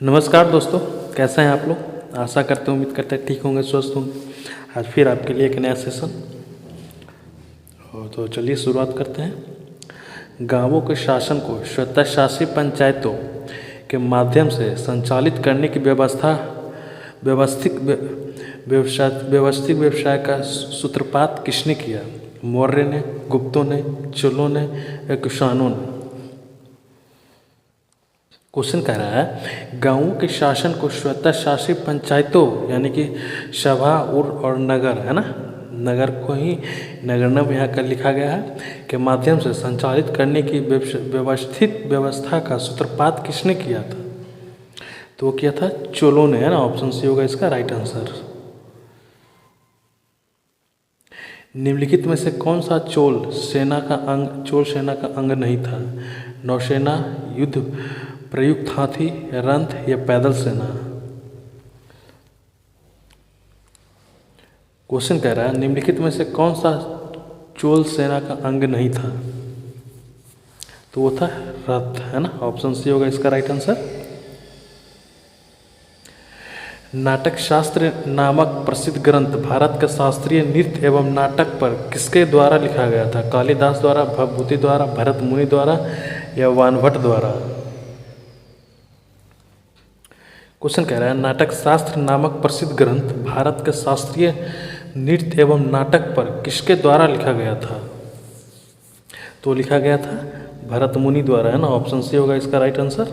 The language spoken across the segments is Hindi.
नमस्कार दोस्तों, कैसे हैं आप लोग। आशा करते हैं, उम्मीद करते हैं ठीक होंगे, स्वस्थ होंगे। आज फिर आपके लिए एक नया सेशन तो चलिए शुरुआत करते हैं। गांवों के शासन को स्वतःशासी पंचायतों के माध्यम से संचालित करने की व्यवस्थित व्यवसाय का सूत्रपात किसने किया? मौर्य ने, गुप्तों ने, चोलों ने या कुषाणों ने? क्वेश्चन कह रहा है गांवों के शासन को स्वतःशासी पंचायतों यानी कि सभा और नगर है ना, नगर को ही नगरनम यहाँ का लिखा गया है के माध्यम से संचालित करने की व्यवस्थित व्यवस्था का सूत्रपात किसने किया था? तो वो किया था चोलों ने, है ना। ऑप्शन सी होगा इसका राइट आंसर। निम्नलिखित में से कौन सा चोल सेना का अंग नहीं था? नौसेना, युद्ध प्रयुक्त हाथी, रथ या पैदल सेना? क्वेश्चन कह रहा है निम्नलिखित में से कौन सा चोल सेना का अंग नहीं था? तो वो था रथ, है ना। ऑप्शन सी होगा इसका राइट आंसर। नाटक शास्त्र नामक प्रसिद्ध ग्रंथ भारत का शास्त्रीय नृत्य एवं नाटक पर किसके द्वारा लिखा गया था? कालिदास द्वारा, भवभूति द्वारा, भरत मुनि द्वारा या वानभट्ट द्वारा? क्वेश्चन कह रहा है नाटक शास्त्र नामक प्रसिद्ध ग्रंथ भारत के शास्त्रीय नृत्य एवं नाटक पर किसके द्वारा लिखा गया था? तो लिखा गया था भरत मुनि द्वारा, है ना। ऑप्शन सी होगा इसका राइट आंसर।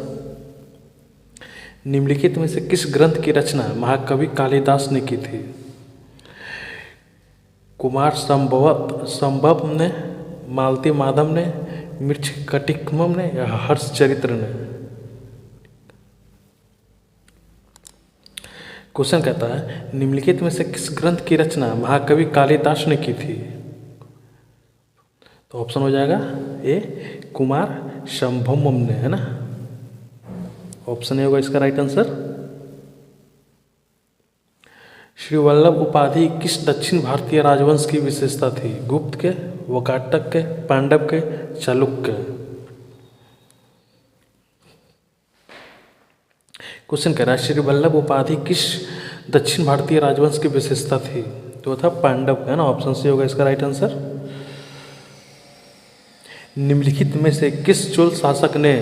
निम्नलिखित में से किस ग्रंथ की रचना महाकवि कालिदास ने की थी? कुमार संभव ने, मालती माधव ने, मृच्छकटिकम ने या हर्षचरित्र ने? क्वेश्चन कहता है निम्नलिखित में से किस ग्रंथ की रचना महाकवि कालिदास ने की थी? तो ऑप्शन हो जाएगा ए कुमार संभवम ने, है ना। ऑप्शन ए होगा इसका राइट आंसर। श्री वल्लभ उपाधि किस दक्षिण भारतीय राजवंश की विशेषता थी? गुप्त के, वकाटक के, पांडव के, चालुक्य? क्वेश्चन कह रहा है श्री वल्लभ उपाधि किस दक्षिण भारतीय राजवंश की विशेषता थी? तो था पांडव, है ना। ऑप्शन सी होगा इसका राइट आंसर। निम्नलिखित में से किस चोल शासक ने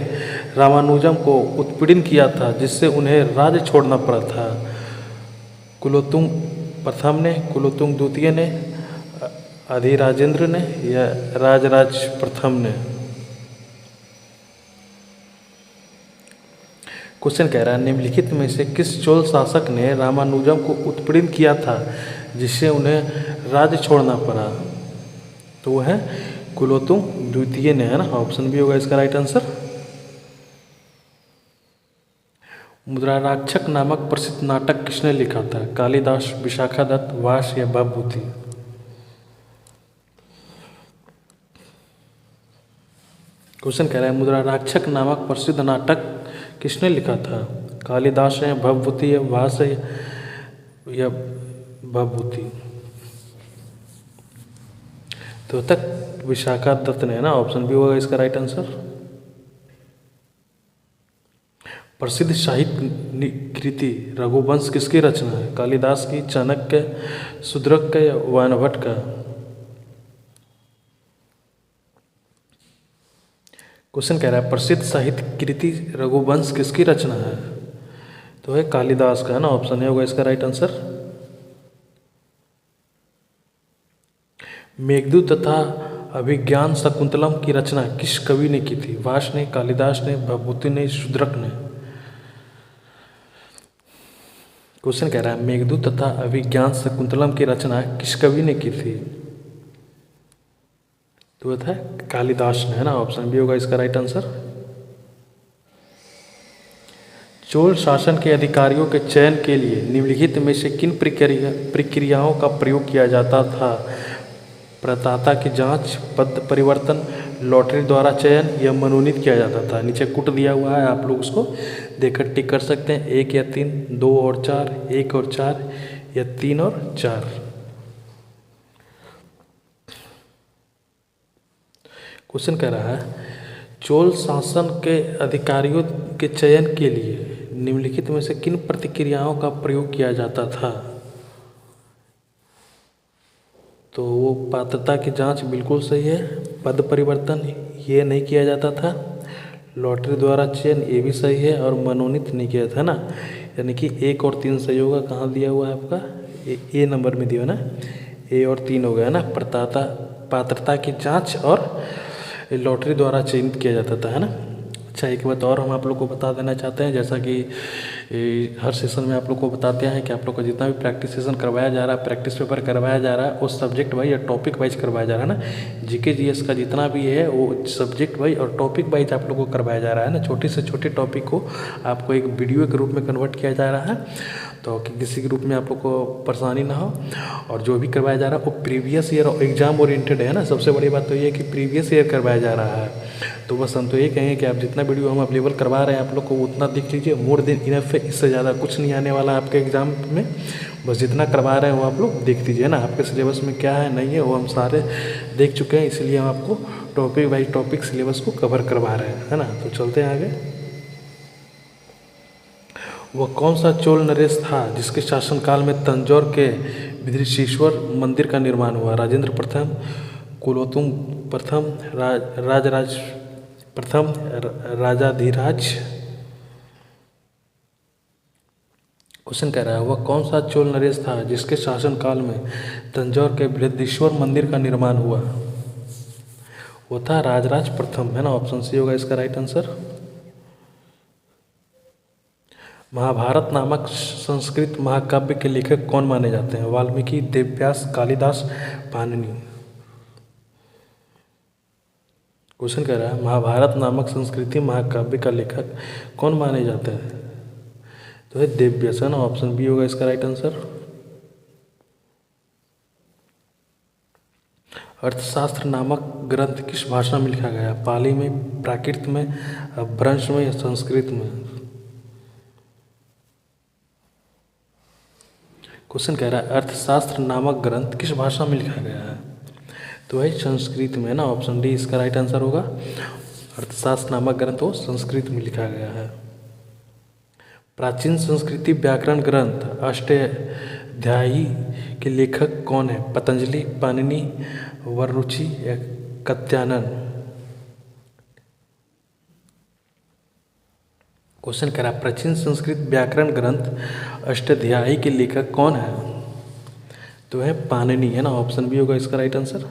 रामानुजम को उत्पीड़न किया था जिससे उन्हें राज्य छोड़ना पड़ा था? कुलोत्तुंग प्रथम ने, कुलोत्तुंग द्वितीय ने, अधिराजेंद्र ने या राजराज प्रथम ने? क्वेश्चन कह रहा है निम्नलिखित में से किस चोल शासक ने रामानुजम को उत्पीड़न किया था जिससे उन्हें राज्य छोड़ना पड़ा? तो वो है कुलोत्तुंग द्वितीय ने, है ना। ऑप्शन बी होगा इसका राइट आंसर। मुद्राराक्षक नामक प्रसिद्ध नाटक किसने लिखा था? कालिदास, विशाखादत्त, व्यास या भवभूति? क्वेश्चन कह रहा है मुद्राराक्षक नामक प्रसिद्ध नाटक किसने लिखा था? कालिदास है, भवभूति है, व्यास है या भवभूति? तो तक विशाखादत्त ने, है ना। ऑप्शन बी होगा इसका राइट आंसर। प्रसिद्ध साहित्य कृति रघुवंश किसकी रचना है? कालिदास की, चाणक्य, शूद्रक का या वानभट्ट का? क्वेश्चन कह रहा है प्रसिद्ध साहित्य कृति रघुवंश किसकी रचना है? तो है कालिदास का, है ना। ऑप्शन ए होगा इसका राइट आंसर। मेघदूत तथा अभिज्ञान शकुंतलम की रचना किस कवि ने की थी? व्यास ने, कालिदास ने, भवभूति ने, शूद्रक ने? क्वेश्चन कह रहा है मेघदूत तथा अभिज्ञान शकुंतलम की रचना किस कवि ने की थी? तो था कालिदास ने, है ना। ऑप्शन बी होगा इसका राइट आंसर। चोल शासन के अधिकारियों के चयन के लिए निम्नलिखित में से किन प्रक्रियाओं का प्रयोग किया जाता था? प्रदाता की जांच, पद परिवर्तन, लॉटरी द्वारा चयन या मनोनीत किया जाता था? नीचे कुट दिया हुआ है, आप लोग उसको देखकर टिक कर सकते हैं। 1 या 3, 2 और 4, 1 और 4 या 3 और 4? क्वेश्चन कह रहा है चोल शासन के अधिकारियों के चयन के लिए निम्नलिखित में से किन प्रतिक्रियाओं का प्रयोग किया जाता था? तो वो पात्रता की जांच बिल्कुल सही है। पद परिवर्तन ये नहीं किया जाता था। लॉटरी द्वारा चयन ये भी सही है, और मनोनीत नहीं किया था ना, यानी कि 1 और 3 सही होगा। कहाँ दिया हुआ है आपका? ए नंबर में दिया है ना, ए और 3 हो गया ना। पात्रता की जांच और लॉटरी द्वारा चयनित किया जाता था, है ना। अच्छा, एक बात और हम आप लोग को बता देना चाहते हैं, जैसा कि हर सेशन में आप लोग को बताते हैं कि आप लोग को जितना भी प्रैक्टिस सेशन करवाया जा रहा है, प्रैक्टिस पेपर करवाया जा रहा है, उस सब्जेक्ट वाइज या टॉपिक वाइज करवाया जा रहा है ना। जीके जीएस का जितना भी है वो सब्जेक्ट वाइज और टॉपिक वाइज आप लोग को करवाया जा रहा है ना। छोटे से छोटे टॉपिक को आपको एक वीडियो के रूप में कन्वर्ट किया जा रहा है, तो कि किसी के रूप में आप लोग को परेशानी ना हो। और जो भी करवाया जा रहा है वो प्रीवियस ईयर और एग्जाम ओरिएंटेड है ना। सबसे बड़ी बात तो ये है कि प्रीवियस ईयर करवाया जा रहा है। तो बस हम तो ये कहेंगे कि आप जितना वीडियो हम अवेलेबल करवा रहे हैं आप लोग को उतना देख लीजिए। मोर देन इनफ है, इससे ज़्यादा कुछ नहीं आने वाला आपके एग्जाम में। बस जितना करवा रहे हैं वो आप लोग देख लीजिए ना। आपके सिलेबस में क्या है नहीं है वो हम सारे देख चुके हैं, इसलिए हम आपको टॉपिक बाई टॉपिक सिलेबस को कवर करवा रहे हैं, है ना। तो चलते हैं आगे। वह कौन सा चोल नरेश था जिसके शासनकाल में तंजौर के बृहदीश्वर मंदिर का निर्माण हुआ? राजेंद्र प्रथम, कुलोत्तुंग प्रथम, राजराज प्रथम, राजाधिराज। क्वेश्चन कह रहा है वह कौन सा चोल नरेश था जिसके शासनकाल में तंजौर के बृहदीश्वर मंदिर का निर्माण हुआ? वो था राजराज प्रथम, है ना। ऑप्शन सी होगा इसका राइट आंसर। महाभारत नामक संस्कृत महाकाव्य के लेखक कौन माने जाते हैं? वाल्मीकि, देवव्यास, कालिदास, पाणिनि। क्वेश्चन कह रहा है महाभारत नामक संस्कृति महाकाव्य का लेखक कौन माने जाते हैं? तो है देवव्यास, है ना। ऑप्शन बी होगा इसका राइट आंसर। अर्थशास्त्र नामक ग्रंथ किस भाषा में लिखा गया? पाली में, प्राकृत में, अपभ्रंश में या संस्कृत में? क्वेश्चन कह रहा है अर्थशास्त्र नामक ग्रंथ किस भाषा में लिखा गया है? तो है संस्कृत में, ना। ऑप्शन डी इसका राइट आंसर होगा। अर्थशास्त्र नामक ग्रंथ वो संस्कृत में लिखा गया है। प्राचीन संस्कृति व्याकरण ग्रंथ अष्टाध्यायी के लेखक कौन है? पतंजलि, पाणिनि, वररुचि या कात्यायन? क्वेश्चन कह रहा है प्राचीन संस्कृत व्याकरण ग्रंथ अष्टाध्यायी के लेखक कौन है? तो है पाणिनि, है ना। ऑप्शन बी होगा इसका राइट आंसर।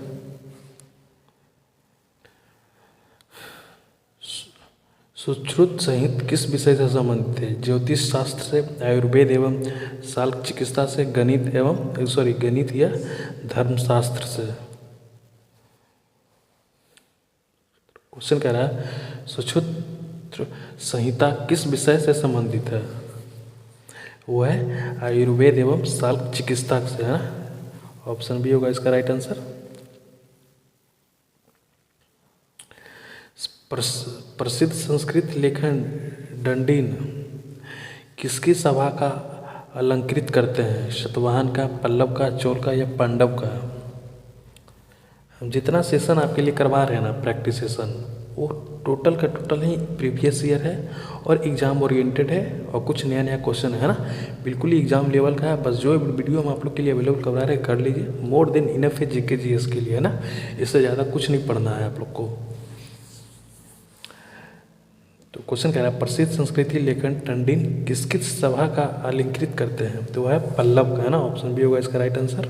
सुश्रुत संहित किस विषय से संबंधित है? ज्योतिष शास्त्र से, आयुर्वेद एवं शाल्क चिकित्सा से, गणित या धर्मशास्त्र से? क्वेश्चन कह रहा है सुश्रुत संहिता किस विषय से संबंधित है? वो है आयुर्वेद एवं शाल्क चिकित्सा से, है ना। ऑप्शन बी होगा इसका राइट आंसर। प्रसिद्ध संस्कृत लेखन डंडीन किसकी सभा का अलंकृत करते हैं? शतवाहन का, पल्लव का, चोल का या पांडव का? हम जितना सेशन आपके लिए करवा रहे हैं ना प्रैक्टिस सेशन, वो टोटल का टोटल ही प्रीवियस ईयर है और एग्ज़ाम ओरिएंटेड है और कुछ नया नया क्वेश्चन है ना। बिल्कुल ही एग्ज़ाम लेवल का है। बस जो वीडियो हम आप लोग के लिए अवेलेबल करवा रहे हैं कर लीजिए। मोर देन इनफ है जीके जीएस के लिए, है ना। इससे ज़्यादा कुछ नहीं पढ़ना है आप लोग को। तो क्वेश्चन कह रहा है प्रसिद्ध संस्कृति लेखन टंडीन किस किस सभा का अलंकृत करते हैं? तो वह है पल्लव का, है ना। ऑप्शन बी होगा इसका राइट आंसर।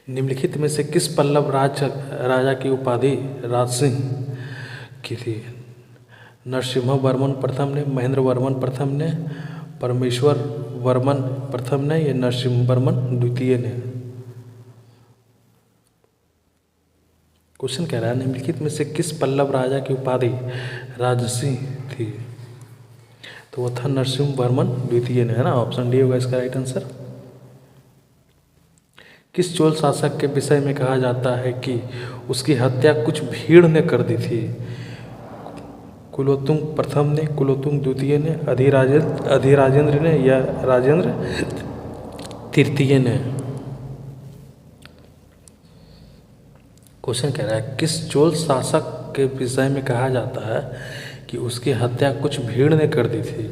निम्नलिखित में से किस पल्लव राजा की उपाधि राजसिंह की थी? नरसिम्हा वर्मन प्रथम ने, महेंद्र वर्मन प्रथम ने, परमेश्वर वर्मन प्रथम ने या नरसिम्हा वर्मन द्वितीय ने? क्वेश्चन कह रहा है निम्नलिखित में से किस पल्लव राजा की उपाधि राजसिंह थी? तो वह था नरसिम्हा वर्मन द्वितीय ने, है ना। ऑप्शन डी होगा इसका राइट आंसर। किस चोल शासक के विषय में कहा जाता है कि उसकी हत्या कुछ भीड़ ने कर दी थी? कुलोत्तुंग प्रथम ने, कुलोत्तुंग द्वितीय ने, अधिराजेंद्र ने या राजेंद्र तृतीय ने? क्वेश्चन कह रहा है किस चोल शासक के विषय में कहा जाता है कि उसकी हत्या कुछ भीड़ ने कर दी थी।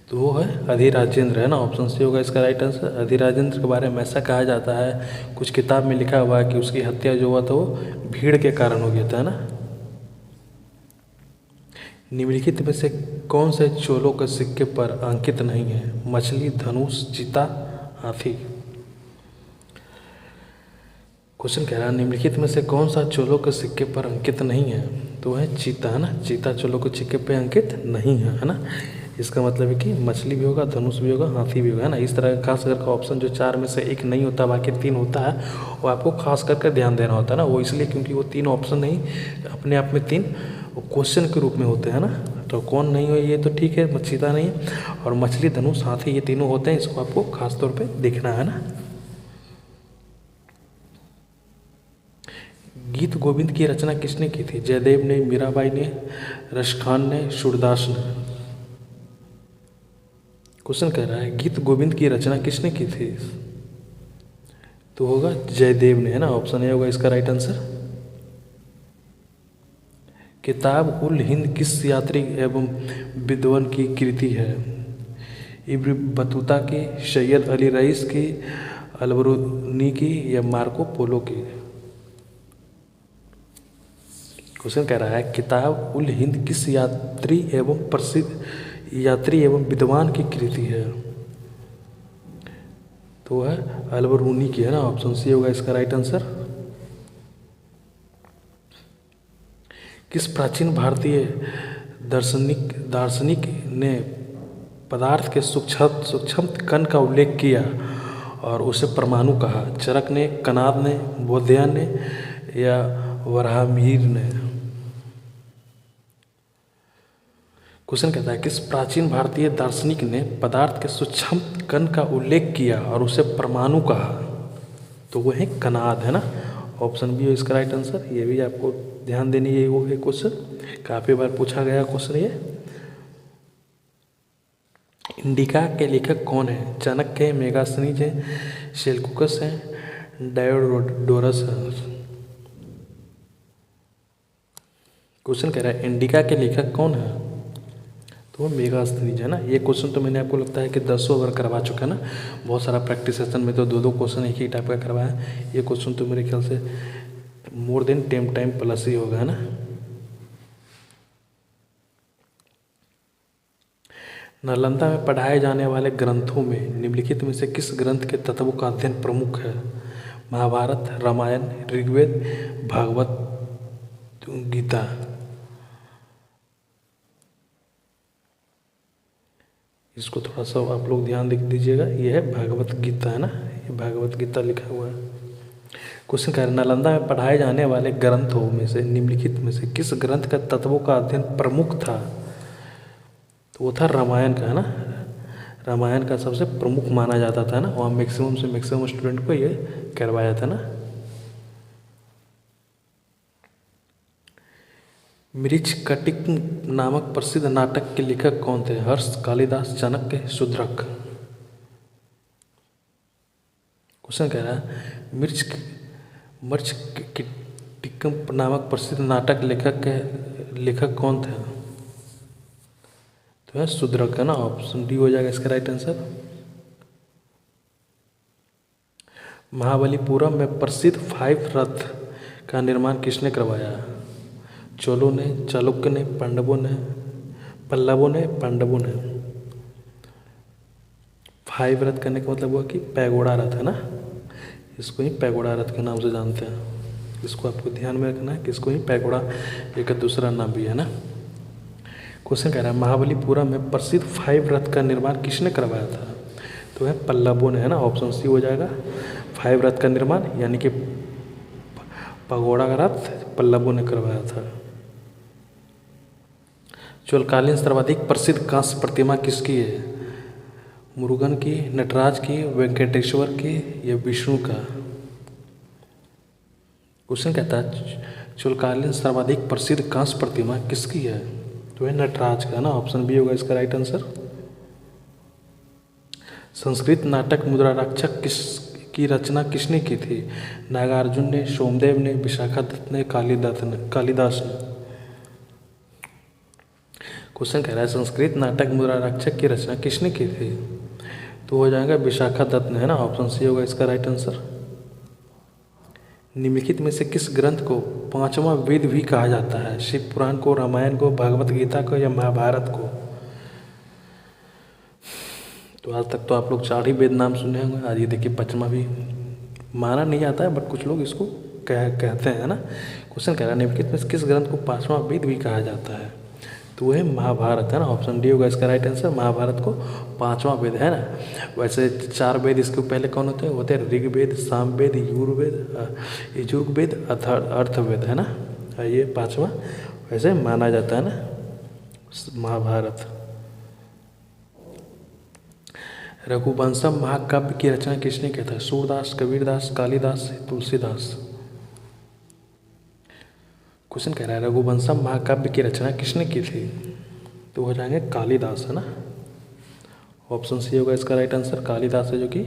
तो वो है अधिराजेंद्र, है ना। ऑप्शन सी होगा इसका राइट आंसर। अधिराजेंद्र के बारे में ऐसा कहा जाता है, कुछ किताब में लिखा हुआ है कि उसकी हत्या जो हुआ था वो भीड़ के कारण हो गया था, है ना। निम्नलिखित में से कौन से चोलों के सिक्के पर अंकित नहीं है? मछली, धनुष, चीता, हाथी। क्वेश्चन कह रहा है निम्नलिखित में से कौन सा चोलों के सिक्के पर अंकित नहीं है? तो है चीता, है ना। चीता चोलों के सिक्के पर अंकित नहीं है ना। इसका मतलब है कि मछली भी होगा, धनुष भी होगा, हाथी भी होगा, है ना। इस तरह का खास करके ऑप्शन जो 4 में से एक नहीं होता, बाकी 3 होता है, वो आपको खास करके ध्यान देना होता है ना। वो इसलिए क्योंकि वो 3 ऑप्शन नहीं अपने आप में 3 क्वेश्चन के रूप में होते हैं ना। तो कौन नहीं हो ये तो ठीक है, चीता नहीं है, और मछली, धनुष, हाथी ये तीनों होते हैं। इसको आपको खास तौर पर देखना है ना। गीत गोविंद की रचना किसने की थी? जयदेव ने, मीराबाई ने, रसखान ने, सूरदास ने। क्वेश्चन कह रहा है गीत गोविंद की रचना किसने की थी? तो होगा जयदेव ने, है ना। ऑप्शन ए होगा इसका राइट आंसर। किताब उल हिंद किस यात्री एवं विद्वान की कृति है? इब्न बतूता की, सैयद अली रईस की, अलबरूनी की, या मार्को पोलो की? क्वेश्चन कह रहा है किताब उल हिंद किस यात्री एवं प्रसिद्ध यात्री एवं विद्वान की कृति है? तो है अलबरूनी की, है ना। ऑप्शन सी होगा इसका राइट आंसर। किस प्राचीन भारतीय दार्शनिक ने पदार्थ के सूक्ष्म कण का उल्लेख किया और उसे परमाणु कहा? चरक ने, कनाद ने, बोधियान ने, या वराहमिहिर ने? क्वेश्चन कहता है किस प्राचीन भारतीय दार्शनिक ने पदार्थ के सूक्ष्म कण का उल्लेख किया और उसे परमाणु कहा? तो वो है कनाद, है ना। ऑप्शन बी है इसका राइट आंसर। ये भी आपको ध्यान देनी है, वो है क्वेश्चन काफ़ी बार पूछा गया क्वेश्चन ये। इंडिका के लेखक कौन है? चाणक्य है, मेगास्थनीज है, सेल्युकस है, डायोडोरस है? क्वेश्चन कह रहा है इंडिका के लेखक कौन है? तो मेगास्थनीज, है ना। ये क्वेश्चन तो मैंने आपको लगता है कि 10 बार करवा चुका है ना। बहुत सारा प्रैक्टिस सेशन में तो 2-2 क्वेश्चन एक ही टाइप का करवाया है। ये क्वेश्चन तो मेरे ख्याल से मोर देन 10 टाइम प्लस ही होगा, है ना। नालंदा में पढ़ाए जाने वाले ग्रंथों में निम्नलिखित में से किस ग्रंथ के तत्वों का अध्ययन प्रमुख है? महाभारत, रामायण, ऋग्वेद, भागवत, गीता? इसको थोड़ा सा आप लोग ध्यान देख दीजिएगा। ये है भागवत गीता, है ना। ये भागवत गीता लिखा हुआ है। क्वेश्चन कह रहे नालंदा में पढ़ाए जाने वाले ग्रंथों में से निम्नलिखित में से किस ग्रंथ का तत्वों का अध्ययन प्रमुख था? तो वो था रामायण का, है ना। रामायण का सबसे प्रमुख माना जाता था ना। वहाँ मैक्सिमम से मैक्सिमम स्टूडेंट को ये करवाया था ना। मृच्छकटिक नामक प्रसिद्ध नाटक के लेखक कौन थे? हर्ष, कालिदास, चाणक्य, शूद्रक? क्वेश्चन कह रहा है मृच्छकटिक नामक प्रसिद्ध नाटक लेखक कौन थे? तो है शूद्रक, है ना। ऑप्शन डी हो जाएगा इसका राइट आंसर। महाबलीपुरम में प्रसिद्ध 5 रथ का निर्माण किसने करवाया? चोलों ने, चालुक्य ने, पल्लवों ने, पांडवों ने? 5 रथ करने का मतलब हुआ कि पैगोड़ा रथ, है ना। इसको ही पैगोड़ा रथ के नाम से जानते हैं। इसको आपको ध्यान में रखना है कि इसको ही पैगोड़ा एक दूसरा नाम भी है ना। क्वेश्चन कह रहा है महाबलीपुरम में प्रसिद्ध 5 रथ का निर्माण किसने करवाया था? तो है पल्लवों ने, है ना। ऑप्शन सी हो जाएगा। 5 रथ का निर्माण यानी कि पगोड़ा का रथ पल्लवों ने करवाया था। चोलकालीन सर्वाधिक प्रसिद्ध कांस्य प्रतिमा किसकी है? मुरुगन की, नटराज की, वेंकटेश्वर की, या विष्णु का? क्वेश्चन कहता है चोलकालीन सर्वाधिक प्रसिद्ध कांस्य प्रतिमा किसकी है? तो है नटराज का, ना। ऑप्शन बी होगा इसका राइट आंसर। संस्कृत नाटक मुद्राराक्षक की रचना किसने की थी? नागार्जुन ने, सोमदेव ने, विशाखादत्त ने, कालिदास ने? क्वेश्चन कह रहा है संस्कृत नाटक मुद्राक्षक की रचना किसने की थी? तो हो जाएगा विशाखा दत्त ने, है ना। ऑप्शन सी होगा इसका राइट आंसर। निम्नलिखित में से किस ग्रंथ को पांचवा वेद भी कहा जाता है? शिव पुराण को, रामायण को, भगवत गीता को या महाभारत को? तो आज तक तो आप लोग 4 ही वेद नाम सुने होंगे, आज ये देखिए 5वां भी माना नहीं जाता है, बट कुछ लोग इसको कहते हैं, है ना। क्वेश्चन कह रहा है निम्नलिखित में से किस ग्रंथ को 5वां वेद भी कहा जाता है? तो वह महाभारत, है ना। ऑप्शन डी होगा इसका राइट आंसर। महाभारत को 5वां वेद, है ना। वैसे 4 वेद इसके पहले कौन होते हैं? होते हैं ऋग्वेद, सामवेद, यजुर्वेद, अथर्ववेद, है ना। ये 5वां वैसे माना जाता है ना महाभारत। रघुवंशम महाकाव्य की रचना किसने किया था? सूरदास, कबीरदास, कालिदास, तुलसीदास? क्वेश्चन कह रहा है रघुवंशम महाकाव्य की रचना किसने की थी? तो हो जाएंगे कालिदास, है ना। ऑप्शन सी होगा इसका राइट आंसर। कालिदास है जो कि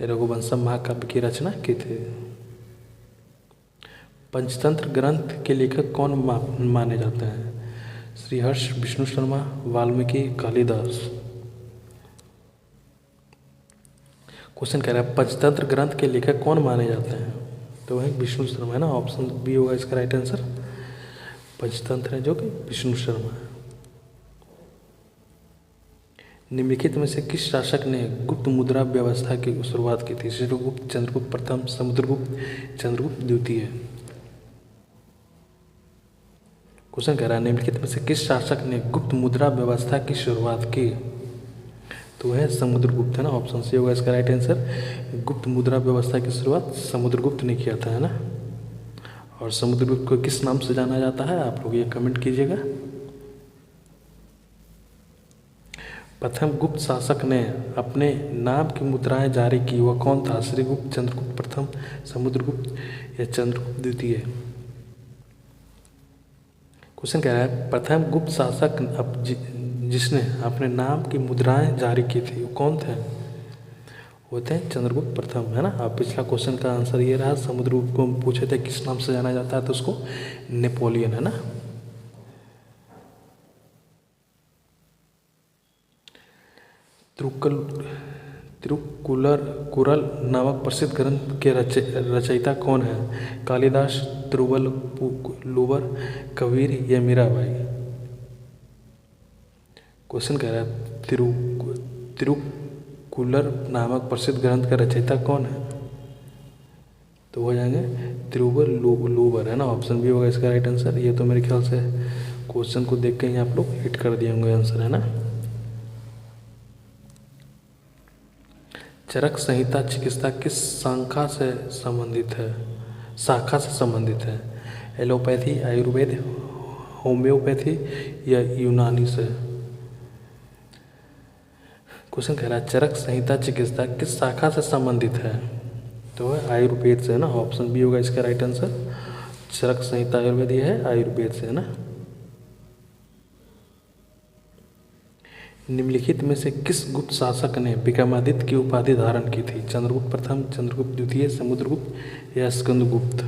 रघुवंशम महाकाव्य की रचना की थी। पंचतंत्र ग्रंथ के लेखक कौन माने जाते हैं? श्रीहर्ष, विष्णु शर्मा, वाल्मीकि, कालिदास? क्वेश्चन कह रहा है पंचतंत्र ग्रंथ के लेखक कौन माने जाते हैं? तो वह विष्णु शर्मा, है ना। ऑप्शन बी होगा इसका राइट आंसर। पंचतंत्र है जो कि विष्णु शर्मा है। निम्नलिखित में से किस शासक ने गुप्त मुद्रा व्यवस्था की शुरुआत की थी? चित्रगुप्त, चंद्रगुप्त प्रथम, समुद्रगुप्त, चंद्रगुप्त द्वितीय? क्वेश्चन कह रहा है निम्नलिखित में से किस शासक ने गुप्त मुद्रा व्यवस्था की शुरुआत की? तो है समुद्रगुप्त, है ना। ऑप्शन सी होगा इसका राइट आंसर। गुप्त मुद्रा व्यवस्था की शुरुआत समुद्रगुप्त ने किया था, है ना। और समुद्रगुप्त को किस नाम से जाना जाता है? आप लोग ये कमेंट कीजिएगा। प्रथम गुप्त शासक ने अपने नाम की मुद्राएं जारी की, वह कौन था? श्रीगुप्त, चंद्रगुप्त प्रथम, समुद्रगुप्त या चंद्रगुप्त द्वितीय? क्वेश्चन कह रहा है प्रथम गुप्त शासक जिसने अपने नाम की मुद्राएं जारी की थी वो कौन थे? वो थे चंद्रगुप्त प्रथम, है ना। अब पिछला क्वेश्चन का आंसर ये रहा, समुद्रगुप्त को पूछे थे किस नाम से जाना जाता है, तो उसको नेपोलियन, है ना। तिरुक्कुरल नामक प्रसिद्ध ग्रंथ के रचयिता कौन है? कालिदास, तिरुवल्लुवर, कबीर या मीराबाई? क्वेश्चन कह रहा है तिरुक्कुरल नामक प्रसिद्ध ग्रंथ का रचयिता कौन है? तो हो जाएंगे तिरुवल्लुवर, है ना। ऑप्शन बी होगा इसका राइट आंसर। ये तो मेरे ख्याल से क्वेश्चन को देख के ही आप लोग हिट कर दिए होंगे आंसर, है ना। चरक संहिता चिकित्सा किस शाखा से संबंधित है? एलोपैथी, आयुर्वेद, होम्योपैथी या यूनानी से? क्वेश्चन कह रहा है चरक संहिता चिकित्सा किस शाखा से संबंधित है? तो है आयुर्वेद से, है ना। ऑप्शन बी होगा इसका राइट आंसर। चरक संहिता आयुर्वेद ये है आयुर्वेद से, है ना। निम्नलिखित में से किस गुप्त शासक ने विक्रमादित्य की उपाधि धारण की थी? चंद्रगुप्त प्रथम, चंद्रगुप्त द्वितीय, समुद्रगुप्त या स्कंदगुप्त?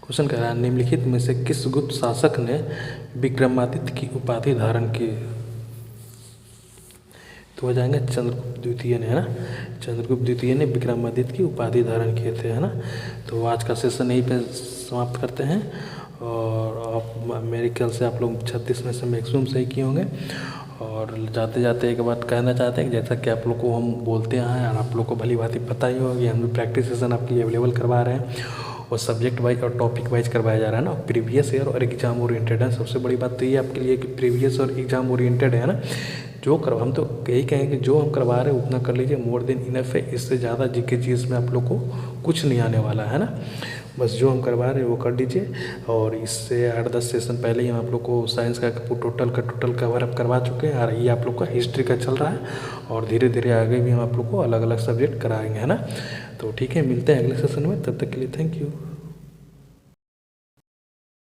क्वेश्चन कह रहा है निम्नलिखित में से किस गुप्त शासक ने विक्रमादित्य की उपाधि धारण की? तो हो जाएंगे चंद्रगुप्त द्वितीय ने, है ना। चंद्रगुप्त द्वितीय ने विक्रमादित्य की उपाधि धारण किए थे, है ना। तो आज का सेशन यहीं पे समाप्त करते हैं। और आप मेरे ख्याल से आप लोग 36 में से मैक्सिमम सही किए होंगे। और जाते जाते एक बात कहना चाहते हैं कि जैसा कि आप लोग को हम बोलते हैं और आप लोग को भली भांति पता ही होगा कि हम लोग प्रैक्टिस सेशन आपके लिए अवेलेबल करवा रहे हैं और सब्जेक्ट वाइज और टॉपिक वाइज करवाया जा रहा है ना। प्रीवियस ईयर और एग्जाम ओरिएंटेड है। सबसे बड़ी बात तो ये आपके लिए कि प्रीवियस और एग्जाम ओरिएंटेड है ना। जो हम तो यही कहेंगे जो हम करवा रहे हैं उतना कर लीजिए, मोर देन इनफ है। इससे ज़्यादा जीके चीज़ में आप लोग को कुछ नहीं आने वाला है ना। बस जो हम करवा रहे हैं वो कर दीजिए। और इससे 8-10 सेशन पहले ही हम आप लोग को साइंस का टोटल कवर अप करवा चुके हैं। और ये आप लोग का हिस्ट्री का चल रहा है और धीरे धीरे आगे भी हम आप लोग को अलग अलग सब्जेक्ट कराएंगे, है ना। तो ठीक है, मिलते हैं अगले सेशन में। तब तक के लिए थैंक यू।